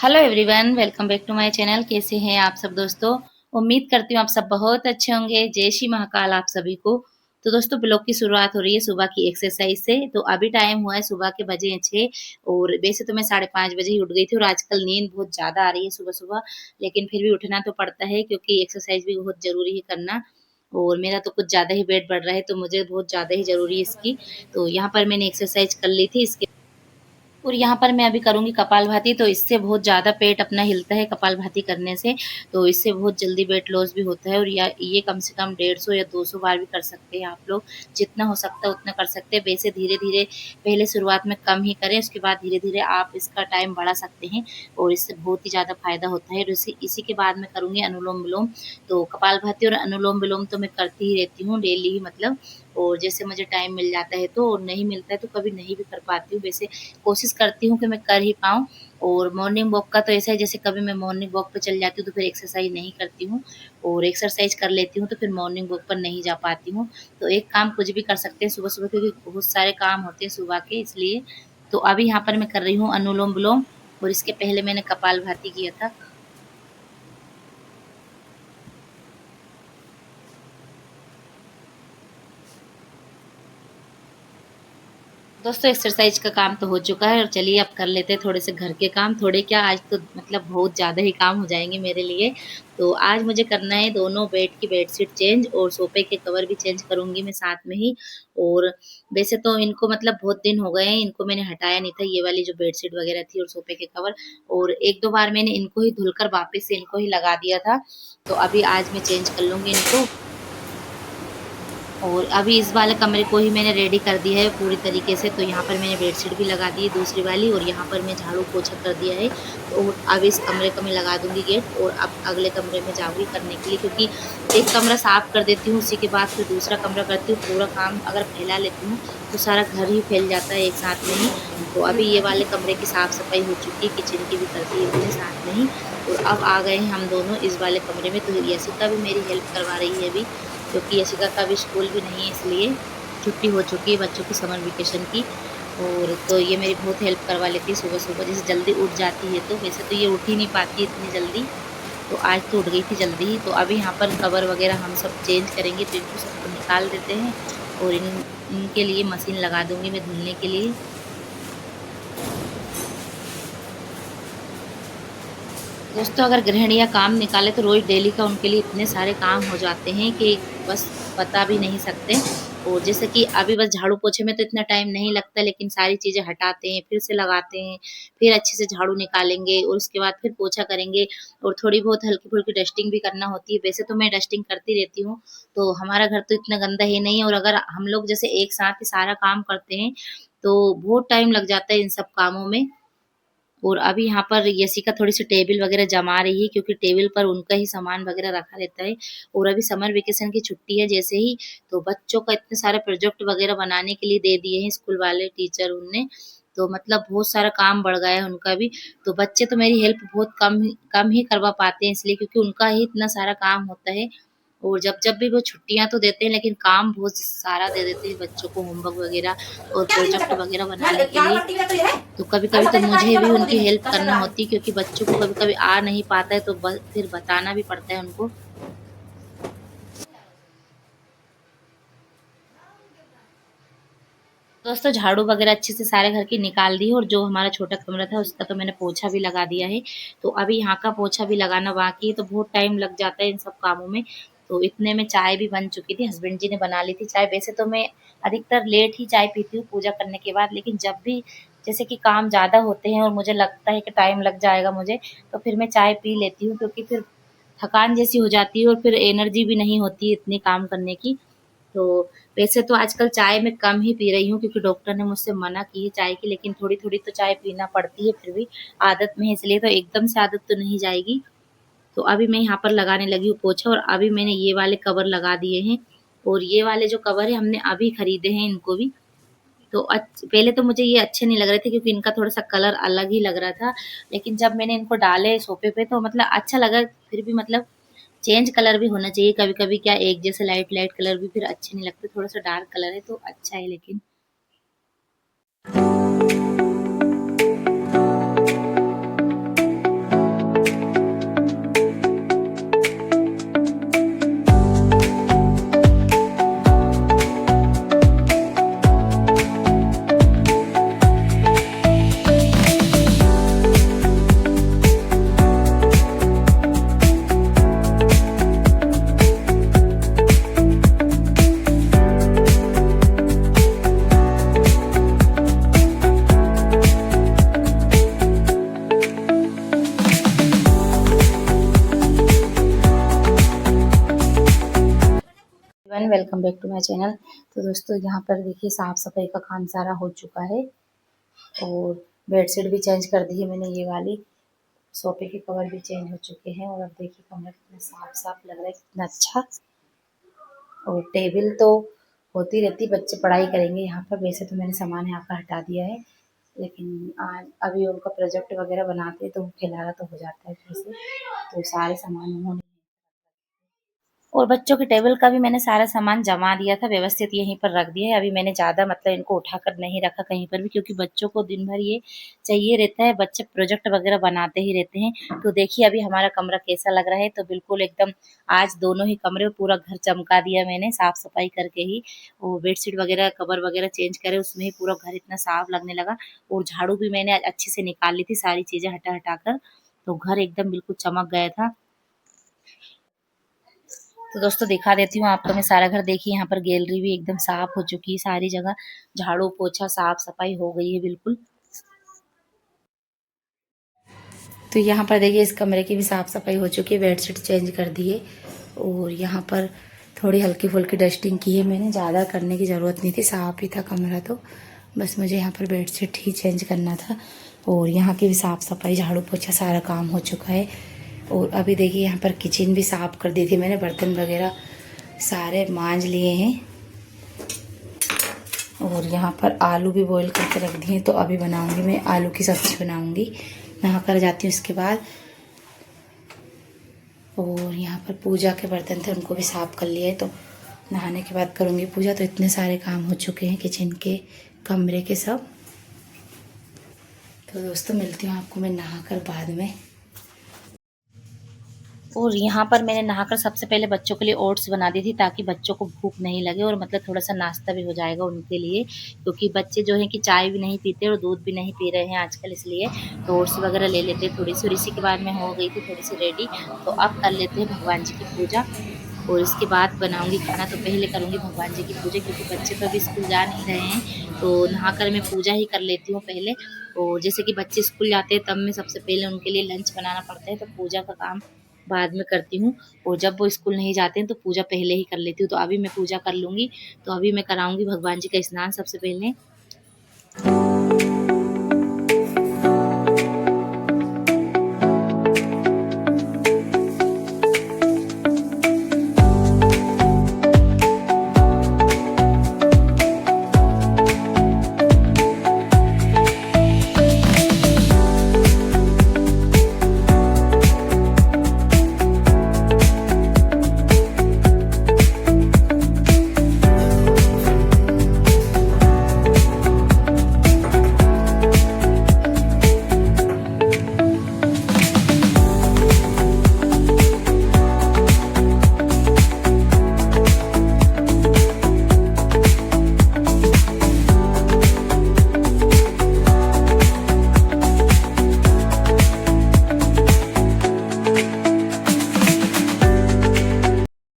Hello everyone, welcome back to my channel. कैसे हैं आप सब दोस्तों? उम्मीद करती हूँ आप सब बहुत अच्छे होंगे। जय श्री महाकाल आप सभी को। तो दोस्तों, ब्लॉग की शुरुआत हो रही है सुबह की एक्सरसाइज से। तो अभी टाइम हुआ है सुबह के बजे हैं 6 और वैसे तो मैं 5:30 बजे ही उठ गई थी और आजकल नींद बहुत ज़्यादा आ रही है सुबह-सुबह। लेकिन फिर भी उठना तो पड़ता है क्योंकि एक्सरसाइज भी बहुत ज़रूरी है करना। और मेरा तो कुछ ज़्यादा ही वेट बढ़ रहा है तो मुझे बहुत ज़्यादा ही ज़रूरी है इसकी। तो यहाँ पर मैंने एक्सरसाइज कर ली थी। इसके और यहाँ पर मैं अभी करूँगी कपालभाति। तो इससे बहुत ज़्यादा पेट अपना हिलता है कपालभाति करने से। तो इससे बहुत जल्दी वेट लॉस भी होता है और या ये कम से कम 150 या 200 बार भी कर सकते हैं आप लोग। जितना हो सकता है उतना कर सकते हैं। वैसे धीरे-धीरे पहले शुरुआत में कम ही करें, उसके बाद धीरे-धीरे आप इसका टाइम बढ़ा सकते हैं और इससे बहुत ही ज़्यादा फ़ायदा होता है। और इसी के बाद मैं करूँगी अनुलोम-विलोम। तो कपालभाति और अनुलोम-विलोम तो मैं करती ही रहती हूँ डेली ही मतलब। और जैसे मुझे टाइम मिल जाता है तो, और नहीं मिलता है तो कभी नहीं भी कर पाती हूँ। वैसे कोशिश करती हूँ कि मैं कर ही पाऊँ। और मॉर्निंग वॉक का तो ऐसा है, जैसे कभी मैं मॉर्निंग वॉक पे चली जाती हूँ तो फिर एक्सरसाइज नहीं करती हूँ और एक्सरसाइज कर लेती हूँ तो फिर मॉर्निंग वॉक पर नहीं जा पाती हूँ। तो एक काम कुछ भी कर सकते हैं सुबह-सुबह क्योंकि बहुत सारे काम होते हैं सुबह के, इसलिए। तो अभी यहाँ पर मैं कर रही हूँ अनुलोम-विलोम और इसके पहले मैंने कपालभाति किया था। दोस्तों, एक्सरसाइज का काम तो हो चुका है और चलिए अब कर लेते हैं थोड़े से घर के काम। थोड़े क्या, आज तो मतलब बहुत ज़्यादा ही काम हो जाएँगे मेरे लिए। तो आज मुझे करना है दोनों बेड की बेडशीट चेंज और सोफ़े के कवर भी चेंज करूँगी मैं साथ में ही। और वैसे तो इनको मतलब बहुत दिन हो गए हैं, इनको मैंने हटाया नहीं था, ये वाली जो बेडशीट वग़ैरह थी और सोफ़े के कवर। और 1-2 बार मैंने इनको ही धुलकर वापस से इनको ही लगा दिया था। तो अभी आज मैं चेंज कर लूँगी इनको। और अभी इस वाले कमरे को ही मैंने रेडी कर दिया है पूरी तरीके से। तो यहाँ पर मैंने बेडशीट भी लगा दी है दूसरी वाली और यहाँ पर मैं झाड़ू-पोछा कर दिया है। तो अब इस कमरे का मैं लगा दूँगी गेट और अब अगले कमरे में जाऊँगी करने के लिए, क्योंकि एक कमरा साफ कर देती हूँ, उसी के बाद फिर दूसरा कमरा करती हूँ। पूरा काम अगर फैला लेती हूँ, तो सारा घर ही फैल जाता है एक साथ में ही। तो अभी ये वाले कमरे की साफ-सफाई हो चुकी है, किचन की भी कर दी है मैंने साथ में ही। और अब आ गए हैं हम दोनों इस वाले कमरे में। तो यशिका भी मेरी हेल्प करवा रही है अभी, क्योंकि यशिका का अभी स्कूल भी नहीं है, इसलिए छुट्टी हो चुकी है बच्चों की समर वेकेशन की। और तो ये मेरी बहुत हेल्प करवा लेती है सुबह-सुबह, जैसे जल्दी उठ जाती है तो। वैसे तो ये उठ ही नहीं पाती है इतनी जल्दी, तो आज तो उठ गई थी जल्दी ही। तो अभी यहाँ पर कवर वगैरह हम सब चेंज करेंगे, तो इनको सबको निकाल देते हैं और इनके लिए मशीन लगा दूँगी मैं धुलने के लिए। दोस्तों, अगर गृहिणियाँ काम निकालें तो रोज़ डेली का उनके लिए इतने सारे काम हो जाते हैं कि बस बता भी नहीं सकते। और जैसे कि अभी बस झाड़ू-पोछे में तो इतना टाइम नहीं लगता, लेकिन सारी चीज़ें हटाते हैं, फिर से लगाते हैं, फिर अच्छे से झाड़ू निकालेंगे और उसके बाद फिर पोछा करेंगे और थोड़ी बहुत हल्की-फुल्की डस्टिंग भी करना होती है। वैसे तो मैं डस्टिंग करती रहती हूँ, तो हमारा घर तो इतना गंदा है नहीं। और अगर हम लोग जैसे एक साथ ही सारा काम करते हैं, तो बहुत टाइम लग जाता है इन सब कामों में। और अभी यहाँ पर यशिका थोड़ी-सी टेबल वगैरह जमा रही है, क्योंकि टेबल पर उनका ही सामान वगैरह रखा रहता है। और अभी समर वेकेशन की छुट्टी है जैसे ही, तो बच्चों का इतने सारे प्रोजेक्ट वगैरह बनाने के लिए दे दिए हैं स्कूल वाले टीचर उनने। तो मतलब बहुत सारा काम बढ़ गया है उनका भी। तो बच्चे तो मेरी हेल्प बहुत कम ही करवा पाते हैं, इसलिए क्योंकि उनका ही इतना सारा काम होता है। और जब भी वो छुट्टियाँ तो देते हैं, लेकिन काम बहुत सारा दे देते हैं बच्चों को, होमवर्क वगैरह और प्रोजेक्ट वगैरह बनाने के लिए। तो कभी-कभी तो मुझे भी उनकी हेल्प करना होती है, क्योंकि बच्चों को कभी-कभी आ नहीं पाता है तो फिर बताना भी पड़ता है उनको। दोस्तों, झाड़ू वगैरह अच्छे से सारे घर की निकाल दी है और जो हमारा छोटा कमरा था उसका तो मैंने पोछा भी लगा दिया है। तो अभी यहाँ का पोछा भी लगाना बाकी है, तो बहुत टाइम लग जाता है इन सब कामों में। तो इतने में चाय भी बन चुकी थी, हस्बैंड जी ने बना ली थी चाय। वैसे तो मैं अधिकतर लेट ही चाय पीती हूँ पूजा करने के बाद, लेकिन जब भी जैसे कि काम ज़्यादा होते हैं और मुझे लगता है कि टाइम लग जाएगा मुझे, तो फिर मैं चाय पी लेती हूँ, क्योंकि फिर थकान जैसी हो जाती है और फिर एनर्जी भी नहीं होती है इतनी काम करने की। तो वैसे तो आजकल चाय मैं कम ही पी रही हूँ, क्योंकि डॉक्टर ने मुझसे मना की है चाय की, लेकिन थोड़ी-थोड़ी तो चाय पीना पड़ती है फिर भी, आदत में है इसलिए। तो एकदम से आदत तो नहीं जाएगी। तो अभी मैं यहाँ पर लगाने लगी हूँ पोछा और अभी मैंने ये वाले कवर लगा दिए हैं। और ये वाले जो कवर है हमने अभी खरीदे हैं इनको भी। तो पहले तो मुझे ये अच्छे नहीं लग रहे थे, क्योंकि इनका थोड़ा-सा कलर अलग ही लग रहा था। लेकिन जब मैंने इनको डाले सोफ़े पे तो मतलब अच्छा लगा, फिर भी मतलब चेंज कलर भी होना चाहिए कभी-कभी। क्या एक जैसे लाइट-लाइट कलर भी फिर अच्छे नहीं लगते, थोड़ा-सा डार्क कलर है तो अच्छा है लेकिन। Welcome back to my channel. तो दोस्तों यहाँ पर देखिए साफ़ सफाई का काम सारा हो चुका है और बेडशीट भी चेंज कर दी है मैंने, ये वाली सोफे के कवर भी चेंज हो चुके हैं और अब देखिए कमरा कितना साफ साफ लग रहा है, कितना अच्छा। और टेबल तो होती रहती, बच्चे पढ़ाई करेंगे यहाँ पर। वैसे तो मैंने सामान यहाँ पर हटा दिया है, लेकिन आज अभी उनका प्रोजेक्ट वगैरह बनाते हैं तो खिलाना तो हो जाता है फिर से, तो सारे सामान उन्होंने। और बच्चों के टेबल का भी मैंने सारा सामान जमा दिया था, व्यवस्थित यहीं पर रख दिया है। अभी मैंने ज़्यादा मतलब इनको उठाकर नहीं रखा कहीं पर भी, क्योंकि बच्चों को दिन भर ये चाहिए रहता है, बच्चे प्रोजेक्ट वगैरह बनाते ही रहते हैं। तो देखिए अभी हमारा कमरा कैसा लग रहा है। तो बिल्कुल एकदम आज दोनों ही कमरे में पूरा घर चमका दिया मैंने साफ सफाई करके ही। और बेडशीट वगैरह कवर वगैरह चेंज करे, उसमें ही पूरा घर इतना साफ लगने लगा। और झाड़ू भी मैंने अच्छे से निकाल ली थी, सारी चीज़ें हटा हटा कर, तो घर एकदम बिल्कुल चमक गया था। तो दोस्तों दिखा देती हूँ आपको मैं सारा घर। देखिए यहाँ पर गैलरी भी एकदम साफ हो चुकी है, सारी जगह झाड़ू पोछा साफ सफाई हो गई है बिल्कुल। तो यहाँ पर देखिए इस कमरे की भी साफ सफाई हो चुकी है, बेडशीट चेंज कर दी है। और यहाँ पर थोड़ी हल्की फुल्की डस्टिंग की है मैंने, ज़्यादा करने की ज़रूरत नहीं थी, साफ ही था कमरा। तो बस मुझे यहाँ पर बेडशीट ही चेंज करना था। और यहाँ की भी साफ सफाई झाड़ू पोछा सारा काम हो चुका है। और अभी देखिए यहाँ पर किचन भी साफ कर दी थी मैंने, बर्तन वगैरह सारे मांज लिए हैं। और यहाँ पर आलू भी बॉईल करके रख दिए, तो अभी बनाऊंगी मैं आलू की सब्ज़ी बनाऊंगी, नहा कर जाती हूँ इसके बाद। और यहाँ पर पूजा के बर्तन थे, उनको भी साफ़ कर लिए, तो नहाने के बाद करूँगी पूजा। तो इतने सारे काम हो चुके हैं किचन के, कमरे के सब। तो दोस्तों मिलती हूँ आपको मैं नहा कर बाद में। और यहाँ पर मैंने नहाकर सबसे पहले बच्चों के लिए ओट्स बना दी थी, ताकि बच्चों को भूख नहीं लगे और मतलब थोड़ा सा नाश्ता भी हो जाएगा उनके लिए, क्योंकि बच्चे जो हैं कि चाय भी नहीं पीते और दूध भी नहीं पी रहे हैं आजकल, इसलिए तो ओट्स वगैरह ले लेते हैं थोड़ी सी। और इसी के बाद मैं हो गई थी थोड़ी सी रेडी, तो अब कर लेते हैं भगवान जी की पूजा और इसके बाद बनाऊंगी खाना। तो पहले करूंगी भगवान जी की पूजा, क्योंकि बच्चे तो अभी स्कूल जा नहीं रहे हैं, तो नहाकर मैं पूजा ही कर लेती हूँ पहले। और जैसे कि बच्चे स्कूल जाते हैं तब मैं सबसे पहले उनके लिए लंच बनाना पड़ता है, तो पूजा का काम बाद में करती हूँ। और जब वो स्कूल नहीं जाते हैं तो पूजा पहले ही कर लेती हूँ। तो अभी मैं पूजा कर लूँगी, तो अभी मैं कराऊँगी भगवान जी का स्नान सबसे पहले।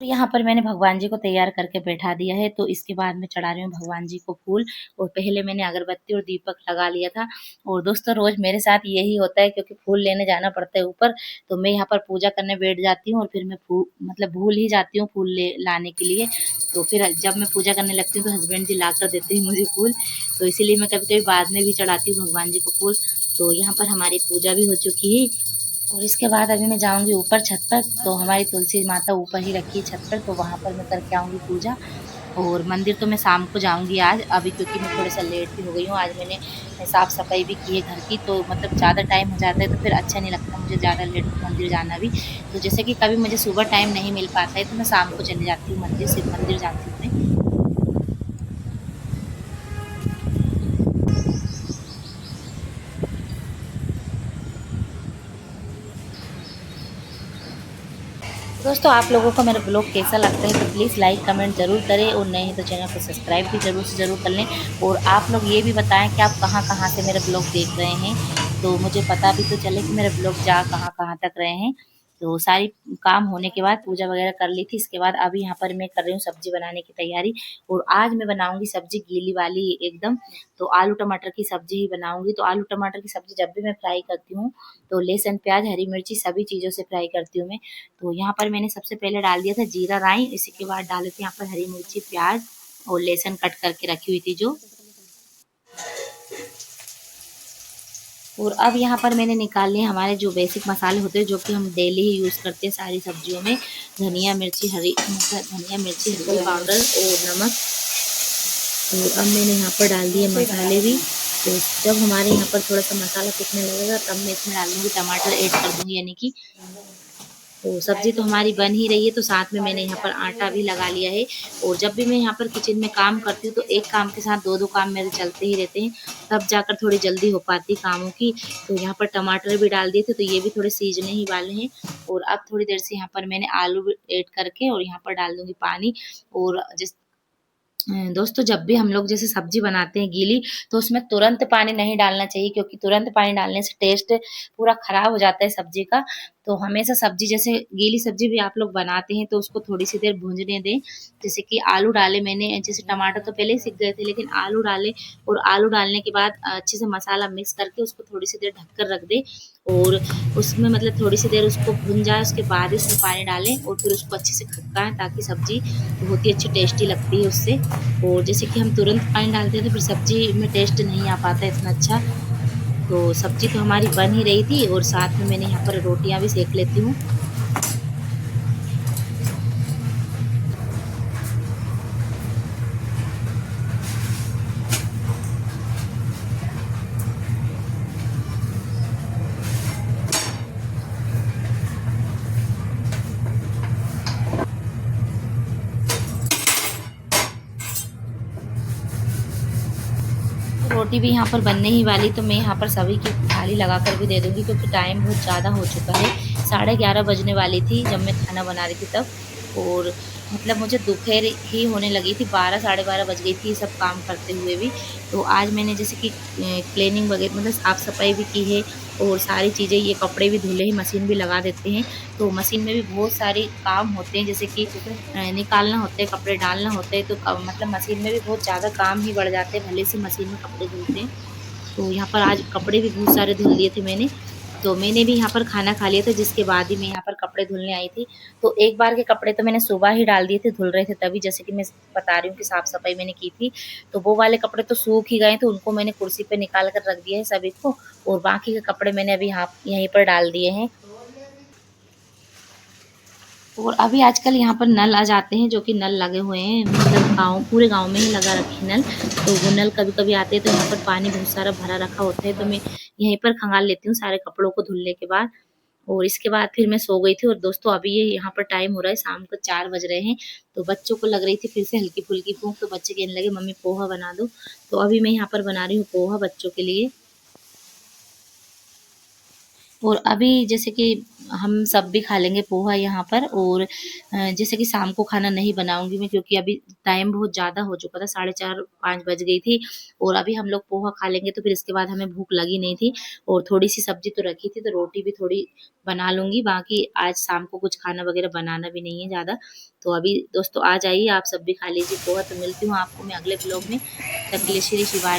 यहाँ पर मैंने भगवान जी को तैयार करके बैठा दिया है, तो इसके बाद मैं चढ़ा रही हूँ भगवान जी को फूल। और पहले मैंने अगरबत्ती और दीपक लगा लिया था। और दोस्तों रोज मेरे साथ यही होता है, क्योंकि फूल लेने जाना पड़ता है ऊपर, तो मैं यहाँ पर पूजा करने बैठ जाती हूँ और फिर मैं मतलब भूल ही जाती हूँ फूल लाने के लिए। तो फिर जब मैं पूजा करने लगती हूँ तो हस्बैंड जी ला कर देते हैं मुझे फूल, तो इसीलिए मैं कभी कभी बाद में भी चढ़ाती हूँ भगवान जी को फूल। तो यहाँ पर हमारी पूजा भी हो चुकी है। और इसके बाद अभी मैं जाऊंगी ऊपर छत पर, तो हमारी तुलसी माता ऊपर ही रखी है छत पर, तो वहाँ पर मैं करके आऊँगी पूजा। और मंदिर तो मैं शाम को जाऊंगी आज, अभी क्योंकि मैं थोड़ा सा लेट भी हो गई हूँ। आज मैंने साफ़ सफाई भी की है घर की, तो मतलब ज़्यादा टाइम हो जाता है तो फिर अच्छा नहीं लगता मुझे ज़्यादा लेट मंदिर जाना भी। तो जैसे कि कभी मुझे सुबह टाइम नहीं मिल पाता है तो मैं शाम को चली जाती हूँ मंदिर, सिर्फ मंदिर जाती हूँ मैं। दोस्तों आप लोगों को मेरा ब्लॉग कैसा लगता है तो प्लीज़ लाइक कमेंट ज़रूर करें, और नए हैं तो चैनल को सब्सक्राइब भी ज़रूर से ज़रूर कर लें। और आप लोग ये भी बताएं कि आप कहाँ कहाँ से मेरा ब्लॉग देख रहे हैं, तो मुझे पता भी तो चले कि मेरा ब्लॉग जा कहाँ कहाँ तक रहे हैं। तो सारी काम होने के बाद पूजा वगैरह कर ली थी। इसके बाद अभी यहाँ पर मैं कर रही हूँ सब्जी बनाने की तैयारी। और आज मैं बनाऊंगी सब्जी गीली वाली एकदम, तो आलू टमाटर की सब्जी ही बनाऊंगी। तो आलू टमाटर की सब्जी जब भी मैं फ्राई करती हूँ तो लहसुन प्याज हरी मिर्ची सभी चीज़ों से फ्राई करती हूँ मैं। तो यहाँ पर मैंने सबसे पहले डाल दिया था जीरा राई, इसी के बाद डाले थे यहाँ पर हरी मिर्ची प्याज और लहसुन कट करके रखी हुई थी जो। और अब यहाँ पर मैंने निकाल लिए हमारे जो बेसिक मसाले होते हैं जो कि हम डेली ही यूज़ करते हैं सारी सब्जियों में। धनिया मिर्ची हल्दी पाउडर और नमक। तो अब मैंने यहाँ पर डाल दिए मसाले भी। तो जब हमारे यहाँ पर थोड़ा सा मसाला पकने लगेगा तब मैं इसमें डाल दूँगी टमाटर ऐड कर दूँगी यानी कि। तो सब्जी तो हमारी बन ही रही है, तो साथ में मैंने यहाँ पर आटा भी लगा लिया है। और जब भी मैं यहाँ पर किचन में काम करती हूँ तो एक काम के साथ दो काम मेरे चलते ही रहते हैं, तब जाकर थोड़ी जल्दी हो पाती कामों की। तो यहाँ पर टमाटर भी डाल दिए थे, तो ये भी थोड़े सीजने ही वाले हैं। और अब थोड़ी देर से यहाँ पर मैंने आलू भी ऐड करके और यहाँ पर डाल दूंगी पानी। और जिस दोस्तों जब भी हम लोग जैसे सब्जी बनाते हैं गीली, तो उसमें तुरंत पानी नहीं डालना चाहिए, क्योंकि तुरंत पानी डालने से टेस्ट पूरा खराब हो जाता है सब्जी का। तो हमेशा सब्जी जैसे गीली सब्जी भी आप लोग बनाते हैं तो उसको थोड़ी सी देर भूंजने दें। जैसे कि आलू डाले मैंने, जैसे टमाटर तो पहले ही सीख गए थे, लेकिन आलू डाले और आलू डालने के बाद अच्छे से मसाला मिक्स करके उसको थोड़ी सी देर ढककर रख दें। और उसमें मतलब थोड़ी सी देर उसको भून जाए, उसके बाद उसमें पानी डालें और फिर उसको अच्छे से खदकाएं, ताकि सब्जी बहुत ही अच्छी टेस्टी लगती है उससे। और जैसे कि हम तुरंत पानी डालते हैं तो फिर सब्जी में टेस्ट नहीं आ पाता इतना अच्छा। तो सब्जी तो हमारी बन ही रही थी और साथ में मैंने यहाँ पर रोटियां भी सेक लेती हूँ। रोटी भी यहाँ पर बनने ही वाली, तो मैं यहाँ पर सभी की थाली लगा कर भी दे दूँगी, क्योंकि टाइम बहुत ज़्यादा हो चुका है। 11:30 बजने वाली थी जब मैं खाना बना रही थी तब। और मतलब मुझे दोपहर ही होने लगी थी, 12 साढ़े 12 बज गई थी ये सब काम करते हुए भी। तो आज मैंने जैसे कि क्लीनिंग वगैरह मतलब साफ़-सफ़ाई भी की है। और सारी चीज़ें, ये कपड़े भी धुले हैं, मशीन भी लगा देते हैं। तो मशीन में भी बहुत सारे काम होते हैं, जैसे कि निकालना होता है, कपड़े डालना होता है। तो मतलब मशीन में भी बहुत ज़्यादा काम ही बढ़ जाते हैं, भले से मशीन में कपड़े धुलते हैं। तो यहाँ पर आज कपड़े भी बहुत सारे धुल लिए थे मैंने। तो मैंने भी यहाँ पर खाना खा लिया था, जिसके बाद ही मैं यहाँ पर कपड़े धुलने आई थी। तो एक बार के कपड़े तो मैंने सुबह ही डाल दिए थे, धुल रहे थे तभी, जैसे कि मैं बता रही हूँ कि साफ-सफाई मैंने की थी। तो वो वाले कपड़े तो सूख ही गए थे, उनको मैंने कुर्सी पे निकाल कर रख दिया है सभी को। और बाकी के कपड़े मैंने अभी यहाँ यहीं पर डाल दिए हैं। और अभी आजकल यहाँ पर नल आ जाते हैं, जो कि नल लगे हुए हैं, मतलब पूरे गाँव में ही लगा रखे हैं नल। तो वो नल कभी-कभी आते हैं तो यहाँ पर पानी बहुत सारा भरा रखा होता है, तो मैं यहीं पर खंगाल लेती हूँ सारे कपड़ों को धुलने के बाद। और इसके बाद फिर मैं सो गई थी। और दोस्तों अभी ये यहाँ पर टाइम हो रहा है, शाम को 4 बज रहे हैं। तो बच्चों को लग रही थी फिर से हल्की-फुल्की भूख, तो बच्चे कहने लगे मम्मी पोहा बना दो। तो अभी मैं यहाँ पर बना रही हूँ पोहा बच्चों के लिए। और अभी जैसे कि हम सब भी खा लेंगे पोहा यहाँ पर। और जैसे कि शाम को खाना नहीं बनाऊँगी मैं, क्योंकि अभी टाइम बहुत ज़्यादा हो चुका था, 4:30-5 बज गई थी। और अभी हम लोग पोहा खा लेंगे तो फिर इसके बाद हमें भूख लगी नहीं थी। और थोड़ी-सी सब्ज़ी तो रखी थी, तो रोटी भी थोड़ी बना लूँगी। बाकी आज शाम को कुछ खाना वग़ैरह बनाना भी नहीं है ज़्यादा। तो अभी दोस्तों आ जाइए, आप सब भी खा लीजिए पोहा। तो मिलती हूँ आपको मैं अगले ब्लॉग में। तब के लिए श्री शिवाय।